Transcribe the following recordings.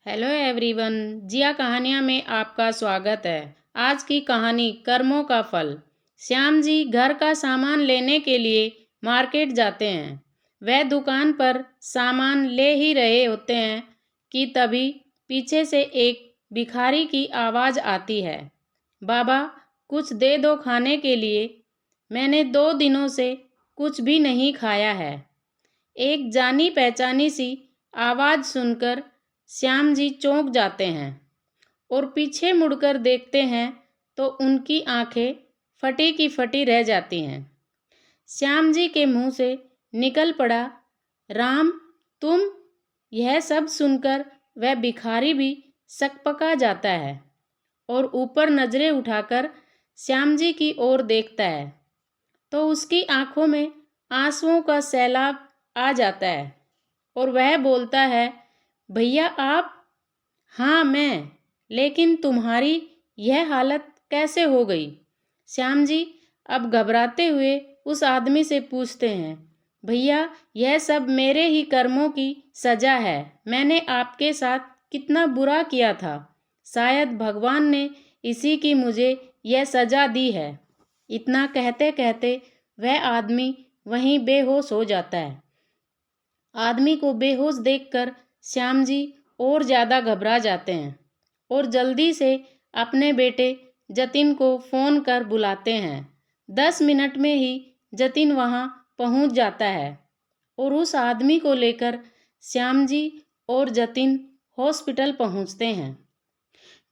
Hello everyone, जिया कहानियाँ में आपका स्वागत है। आज की कहानी कर्मों का फल। श्याम जी घर का सामान लेने के लिए मार्केट जाते हैं। वह दुकान पर सामान ले ही रहे होते हैं कि तभी पीछे से एक भिखारी की आवाज़ आती है। बाबा, कुछ दे दो खाने के लिए, मैंने 2 दिनों से कुछ भी नहीं खाया है। एक जानी पहचानी सी आवाज़ सुनकर श्याम जी चौंक जाते हैं और पीछे मुड़कर देखते हैं तो उनकी आंखें फटी की फटी रह जाती हैं। श्याम जी के मुंह से निकल पड़ा, राम तुम। यह सब सुनकर वह भिखारी भी सकपका जाता है और ऊपर नजरें उठाकर श्याम जी की ओर देखता है तो उसकी आंखों में आंसुओं का सैलाब आ जाता है और वह बोलता है, भैया आप? हाँ मैं, लेकिन तुम्हारी यह हालत कैसे हो गई? श्याम जी अब घबराते हुए उस आदमी से पूछते हैं, भैया यह सब मेरे ही कर्मों की सजा है। मैंने आपके साथ कितना बुरा किया था, शायद भगवान ने इसी की मुझे यह सजा दी है। इतना कहते कहते वह आदमी वहीं बेहोश हो जाता है। आदमी को बेहोश देखकर श्याम जी और ज़्यादा घबरा जाते हैं और जल्दी से अपने बेटे जतिन को फ़ोन कर बुलाते हैं। 10 मिनट में ही जतिन वहां पहुंच जाता है और उस आदमी को लेकर श्याम जी और जतिन हॉस्पिटल पहुंचते हैं।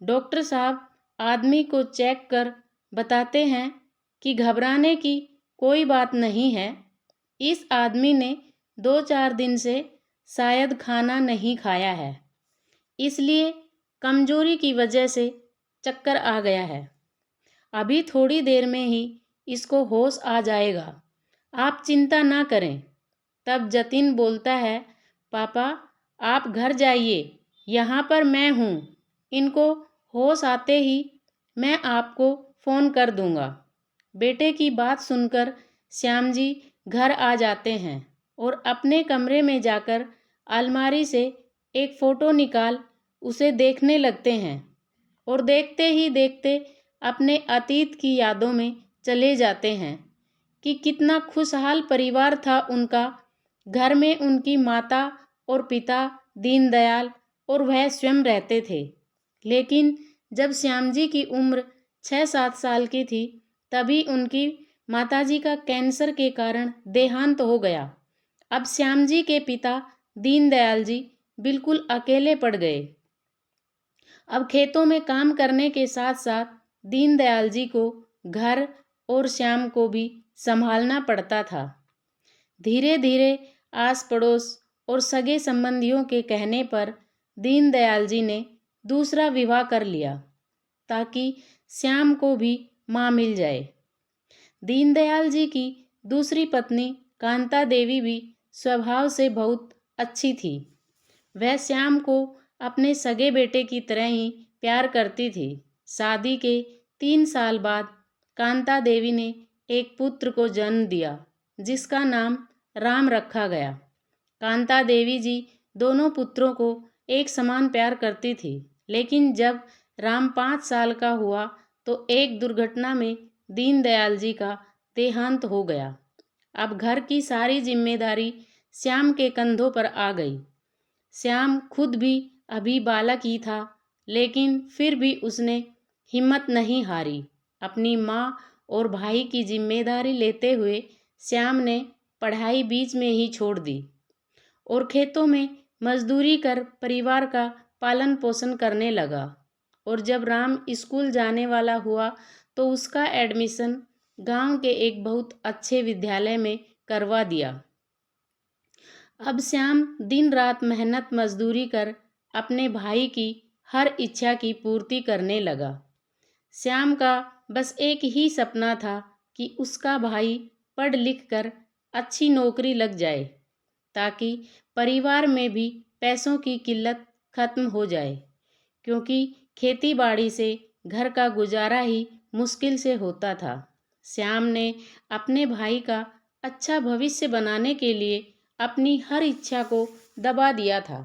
डॉक्टर साहब आदमी को चेक कर बताते हैं कि घबराने की कोई बात नहीं है। इस आदमी ने 2-4 दिन से शायद खाना नहीं खाया है, इसलिए कमजोरी की वजह से चक्कर आ गया है। अभी थोड़ी देर में ही इसको होश आ जाएगा, आप चिंता ना करें। तब जतिन बोलता है, पापा आप घर जाइए, यहाँ पर मैं हूँ। इनको होश आते ही मैं आपको फ़ोन कर दूँगा। बेटे की बात सुनकर श्याम जी घर आ जाते हैं और अपने कमरे में जाकर अलमारी से एक फ़ोटो निकाल उसे देखने लगते हैं और देखते ही देखते अपने अतीत की यादों में चले जाते हैं कि कितना खुशहाल परिवार था उनका। घर में उनकी माता और पिता दीनदयाल और वह स्वयं रहते थे। लेकिन जब श्याम जी की उम्र 6-7 साल की थी तभी उनकी माताजी का कैंसर के कारण देहांत हो गया। अब श्याम जी के पिता दीनदयाल जी बिल्कुल अकेले पड़ गए। अब खेतों में काम करने के साथ साथ दीनदयाल जी को घर और श्याम को भी संभालना पड़ता था। धीरे धीरे आस पड़ोस और सगे संबंधियों के कहने पर दीनदयाल जी ने दूसरा विवाह कर लिया ताकि श्याम को भी मां मिल जाए। दीनदयाल जी की दूसरी पत्नी कांता देवी भी स्वभाव से बहुत अच्छी थी। वह श्याम को अपने सगे बेटे की तरह ही प्यार करती थी। शादी के 3 साल बाद कांता देवी ने एक पुत्र को जन्म दिया जिसका नाम राम रखा गया। कांता देवी जी दोनों पुत्रों को एक समान प्यार करती थी, लेकिन जब राम 5 साल का हुआ तो एक दुर्घटना में दीनदयाल जी का देहांत हो गया। अब घर की सारी जिम्मेदारी श्याम के कंधों पर आ गई। श्याम खुद भी अभी बालक ही था, लेकिन फिर भी उसने हिम्मत नहीं हारी। अपनी माँ और भाई की जिम्मेदारी लेते हुए श्याम ने पढ़ाई बीच में ही छोड़ दी और खेतों में मजदूरी कर परिवार का पालन पोषण करने लगा। और जब राम स्कूल जाने वाला हुआ तो उसका एडमिशन गांव के एक बहुत अच्छे विद्यालय में करवा दिया। अब श्याम दिन रात मेहनत मजदूरी कर अपने भाई की हर इच्छा की पूर्ति करने लगा। श्याम का बस एक ही सपना था कि उसका भाई पढ़ लिख कर अच्छी नौकरी लग जाए ताकि परिवार में भी पैसों की किल्लत खत्म हो जाए, क्योंकि खेती बाड़ी से घर का गुजारा ही मुश्किल से होता था। श्याम ने अपने भाई का अच्छा भविष्य बनाने के लिए अपनी हर इच्छा को दबा दिया था।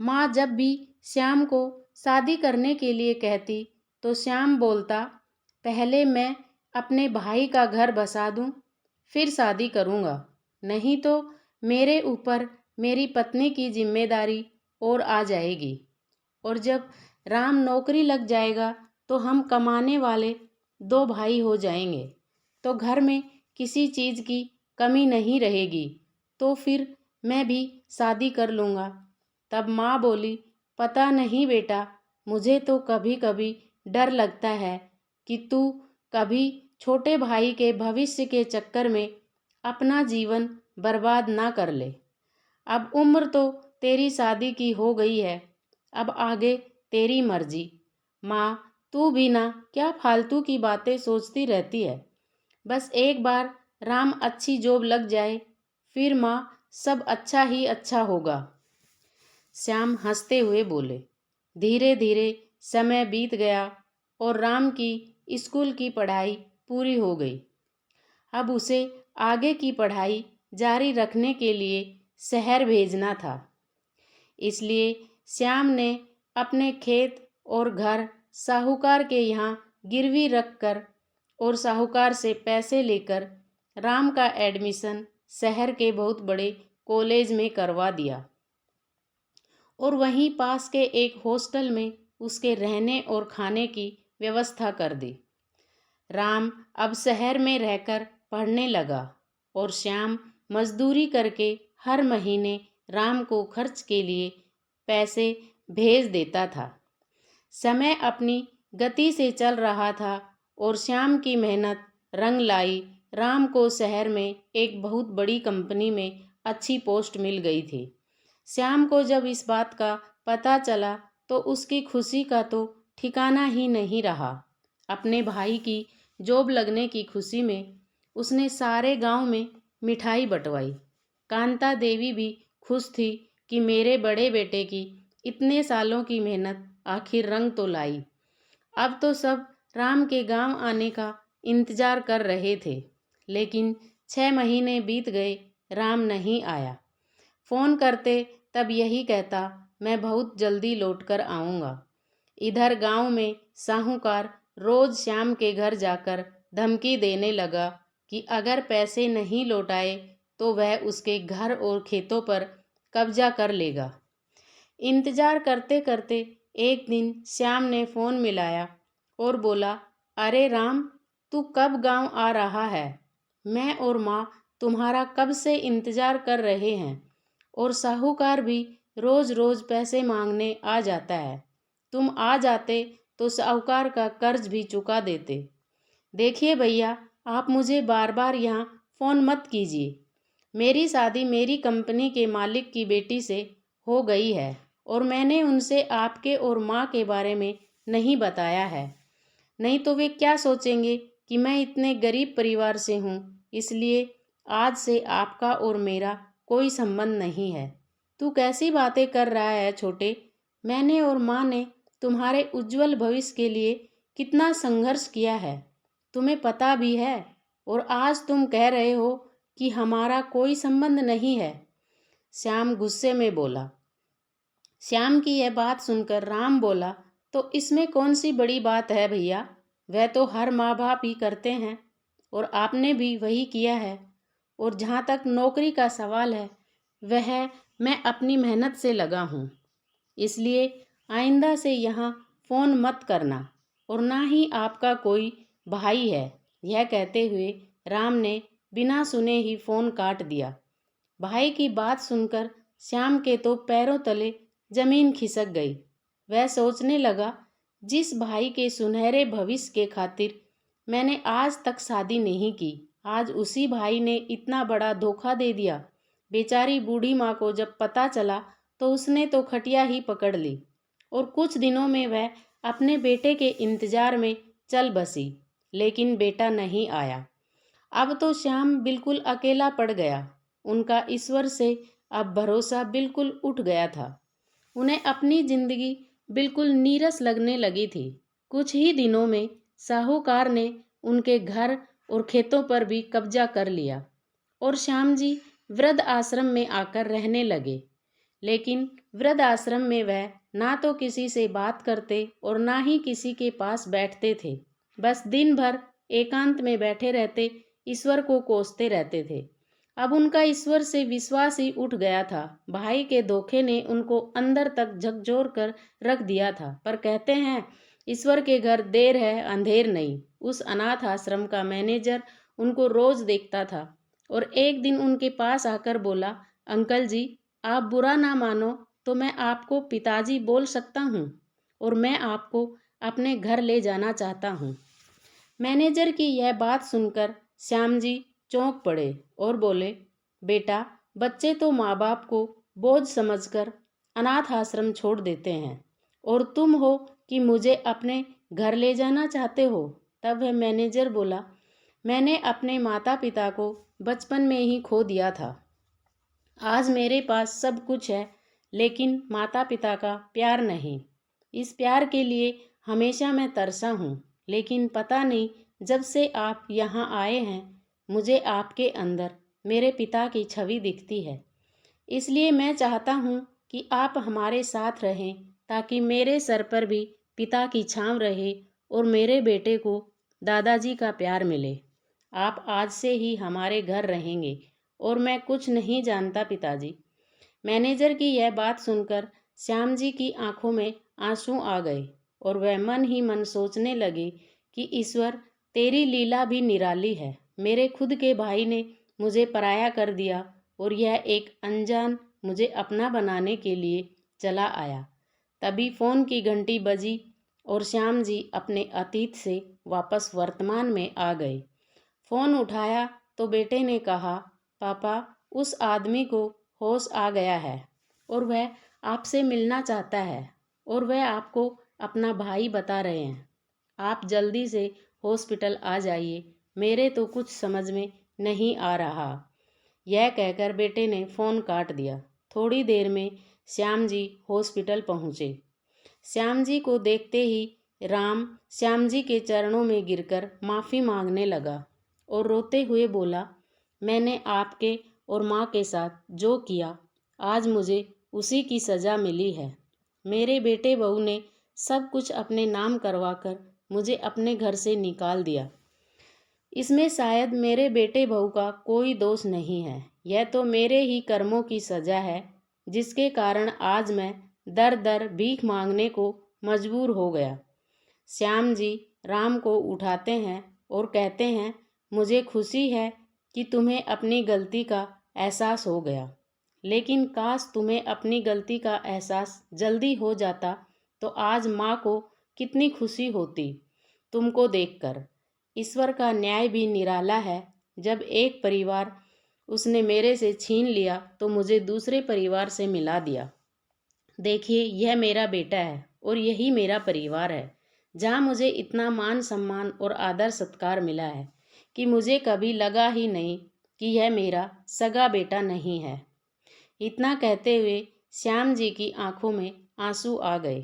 माँ जब भी श्याम को शादी करने के लिए कहती तो श्याम बोलता, पहले मैं अपने भाई का घर बसा दूं, फिर शादी करूंगा, नहीं तो मेरे ऊपर मेरी पत्नी की जिम्मेदारी और आ जाएगी। और जब राम नौकरी लग जाएगा तो हम कमाने वाले दो भाई हो जाएंगे, तो घर में किसी चीज़ की कमी नहीं रहेगी, तो फिर मैं भी शादी कर लूँगा। तब माँ बोली, पता नहीं बेटा, मुझे तो कभी कभी डर लगता है कि तू कभी छोटे भाई के भविष्य के चक्कर में अपना जीवन बर्बाद ना कर ले। अब उम्र तो तेरी शादी की हो गई है, अब आगे तेरी मर्जी। माँ, तू भी ना क्या फालतू की बातें सोचती रहती है। बस एक बार राम अच्छी जॉब लग जाए, फिर माँ सब अच्छा ही अच्छा होगा। श्याम हंसते हुए बोले। धीरे धीरे समय बीत गया और राम की स्कूल की पढ़ाई पूरी हो गई। अब उसे आगे की पढ़ाई जारी रखने के लिए शहर भेजना था। इसलिए श्याम ने अपने खेत और घर साहूकार के यहाँ गिरवी रख कर और साहूकार से पैसे लेकर राम का एडमिशन शहर के बहुत बड़े कॉलेज में करवा दिया और वहीं पास के एक हॉस्टल में उसके रहने और खाने की व्यवस्था कर दी। राम अब शहर में रहकर पढ़ने लगा और श्याम मजदूरी करके हर महीने राम को खर्च के लिए पैसे भेज देता था। समय अपनी गति से चल रहा था और श्याम की मेहनत रंग लाई। राम को शहर में एक बहुत बड़ी कंपनी में अच्छी पोस्ट मिल गई थी। श्याम को जब इस बात का पता चला तो उसकी खुशी का तो ठिकाना ही नहीं रहा। अपने भाई की जॉब लगने की खुशी में उसने सारे गांव में मिठाई बंटवाई। कांता देवी भी खुश थी कि मेरे बड़े बेटे की इतने सालों की मेहनत आखिर रंग तो लाई। अब तो सब राम के गांव आने का इंतजार कर रहे थे, लेकिन 6 महीने बीत गए, राम नहीं आया। फ़ोन करते तब यही कहता, मैं बहुत जल्दी लौटकर आऊँगा। इधर गांव में साहूकार रोज श्याम के घर जाकर धमकी देने लगा कि अगर पैसे नहीं लौटाए तो वह उसके घर और खेतों पर कब्जा कर लेगा। इंतजार करते करते एक दिन श्याम ने फ़ोन मिलाया और बोला, अरे राम, तू कब गांव आ रहा है? मैं और माँ तुम्हारा कब से इंतजार कर रहे हैं और साहूकार भी रोज रोज पैसे मांगने आ जाता है। तुम आ जाते तो साहूकार का कर्ज भी चुका देते। देखिए भैया, आप मुझे बार बार यहाँ फ़ोन मत कीजिए। मेरी शादी मेरी कंपनी के मालिक की बेटी से हो गई है और मैंने उनसे आपके और माँ के बारे में नहीं बताया है, नहीं तो वे क्या सोचेंगे कि मैं इतने गरीब परिवार से हूँ, इसलिए आज से आपका और मेरा कोई संबंध नहीं है। तू कैसी बातें कर रहा है छोटे? मैंने और माँ ने तुम्हारे उज्जवल भविष्य के लिए कितना संघर्ष किया है, तुम्हें पता भी है, और आज तुम कह रहे हो कि हमारा कोई संबंध नहीं है। श्याम गुस्से में बोला। श्याम की यह बात सुनकर राम बोला, तो इसमें कौन सी बड़ी बात है भैया? वह तो हर माँ बाप ही करते हैं और आपने भी वही किया है। और जहाँ तक नौकरी का सवाल है, वह मैं अपनी मेहनत से लगा हूँ, इसलिए आइंदा से यहाँ फ़ोन मत करना और ना ही आपका कोई भाई है। यह कहते हुए राम ने बिना सुने ही फ़ोन काट दिया। भाई की बात सुनकर श्याम के तो पैरों तले जमीन खिसक गई। वह सोचने लगा, जिस भाई के सुनहरे भविष्य के खातिर मैंने आज तक शादी नहीं की, आज उसी भाई ने इतना बड़ा धोखा दे दिया। बेचारी बूढ़ी माँ को जब पता चला तो उसने तो खटिया ही पकड़ ली और कुछ दिनों में वह अपने बेटे के इंतजार में चल बसी, लेकिन बेटा नहीं आया। अब तो श्याम बिल्कुल अकेला पड़ गया। उनका ईश्वर से अब भरोसा बिल्कुल उठ गया था। उन्हें अपनी जिंदगी बिल्कुल नीरस लगने लगी थी। कुछ ही दिनों में साहूकार ने उनके घर और खेतों पर भी कब्जा कर लिया और श्याम जी वृद्ध आश्रम में आकर रहने लगे। लेकिन वृद्ध आश्रम में वह ना तो किसी से बात करते और ना ही किसी के पास बैठते थे। बस दिन भर एकांत में बैठे रहते, ईश्वर को कोसते रहते थे। अब उनका ईश्वर से विश्वास ही उठ गया था। भाई के धोखे ने उनको अंदर तक झकझोर कर रख दिया था। पर कहते हैं, ईश्वर के घर देर है अंधेर नहीं। उस अनाथ आश्रम का मैनेजर उनको रोज देखता था और एक दिन उनके पास आकर बोला, अंकल जी, आप बुरा ना मानो तो मैं आपको पिताजी बोल सकता हूँ और मैं आपको अपने घर ले जाना चाहता हूँ। मैनेजर की यह बात सुनकर श्याम जी चौंक पड़े और बोले, बेटा, बच्चे तो माँ बाप को बोझ समझकर अनाथ आश्रम छोड़ देते हैं और तुम हो कि मुझे अपने घर ले जाना चाहते हो। तब वह मैनेजर बोला, मैंने अपने माता पिता को बचपन में ही खो दिया था। आज मेरे पास सब कुछ है, लेकिन माता पिता का प्यार नहीं। इस प्यार के लिए हमेशा मैं तरसा हूँ, लेकिन पता नहीं जब से आप यहाँ आए हैं मुझे आपके अंदर मेरे पिता की छवि दिखती है। इसलिए मैं चाहता हूँ कि आप हमारे साथ रहें ताकि मेरे सर पर भी पिता की छाँव रहे और मेरे बेटे को दादाजी का प्यार मिले। आप आज से ही हमारे घर रहेंगे और मैं कुछ नहीं जानता पिताजी। मैनेजर की यह बात सुनकर श्याम जी की आंखों में आंसू आ गए और वह मन ही मन सोचने लगे कि ईश्वर, तेरी लीला भी निराली है। मेरे खुद के भाई ने मुझे पराया कर दिया और यह एक अनजान मुझे अपना बनाने के लिए चला आया। तभी फ़ोन की घंटी बजी और श्याम जी अपने अतीत से वापस वर्तमान में आ गए। फ़ोन उठाया तो बेटे ने कहा, पापा, उस आदमी को होश आ गया है और वह आपसे मिलना चाहता है और वह आपको अपना भाई बता रहे हैं। आप जल्दी से हॉस्पिटल आ जाइए, मेरे तो कुछ समझ में नहीं आ रहा। यह कहकर बेटे ने फ़ोन काट दिया। थोड़ी देर में श्याम जी हॉस्पिटल पहुँचे। श्याम जी को देखते ही राम श्याम जी के चरणों में गिरकर माफ़ी मांगने लगा और रोते हुए बोला, मैंने आपके और माँ के साथ जो किया, आज मुझे उसी की सज़ा मिली है। मेरे बेटे बहू ने सब कुछ अपने नाम करवाकर मुझे अपने घर से निकाल दिया। इसमें शायद मेरे बेटे बहू का कोई दोष नहीं है। यह तो मेरे ही कर्मों की सज़ा है, जिसके कारण आज मैं दर दर भीख मांगने को मजबूर हो गया। श्याम जी राम को उठाते हैं और कहते हैं, मुझे खुशी है कि तुम्हें अपनी गलती का एहसास हो गया, लेकिन काश तुम्हें अपनी गलती का एहसास जल्दी हो जाता तो आज माँ को कितनी खुशी होती तुमको देखकर। ईश्वर का न्याय भी निराला है। जब एक परिवार उसने मेरे से छीन लिया तो मुझे दूसरे परिवार से मिला दिया। देखिए, यह मेरा बेटा है और यही मेरा परिवार है, जहाँ मुझे इतना मान सम्मान और आदर सत्कार मिला है कि मुझे कभी लगा ही नहीं कि यह मेरा सगा बेटा नहीं है। इतना कहते हुए श्याम जी की आंखों में आंसू आ गए।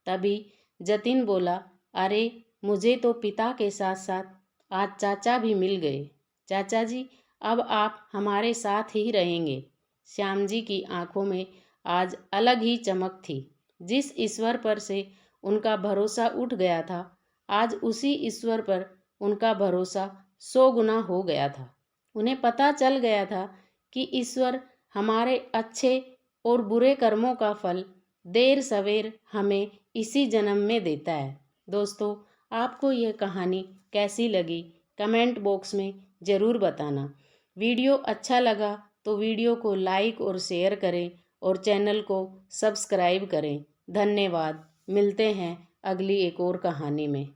तभी जतिन बोला, अरे, मुझे तो पिता के साथ साथ आज चाचा भी मिल गए। चाचा जी, अब आप हमारे साथ ही रहेंगे। श्याम जी की आंखों में आज अलग ही चमक थी। जिस ईश्वर पर से उनका भरोसा उठ गया था, आज उसी ईश्वर पर उनका भरोसा 100 गुना हो गया था। उन्हें पता चल गया था कि ईश्वर हमारे अच्छे और बुरे कर्मों का फल देर सवेर हमें इसी जन्म में देता है। दोस्तों, आपको यह कहानी कैसी लगी कमेंट बॉक्स में ज़रूर बताना। वीडियो अच्छा लगा तो वीडियो को लाइक और शेयर करें और चैनल को सब्सक्राइब करें। धन्यवाद। मिलते हैं अगली एक और कहानी में।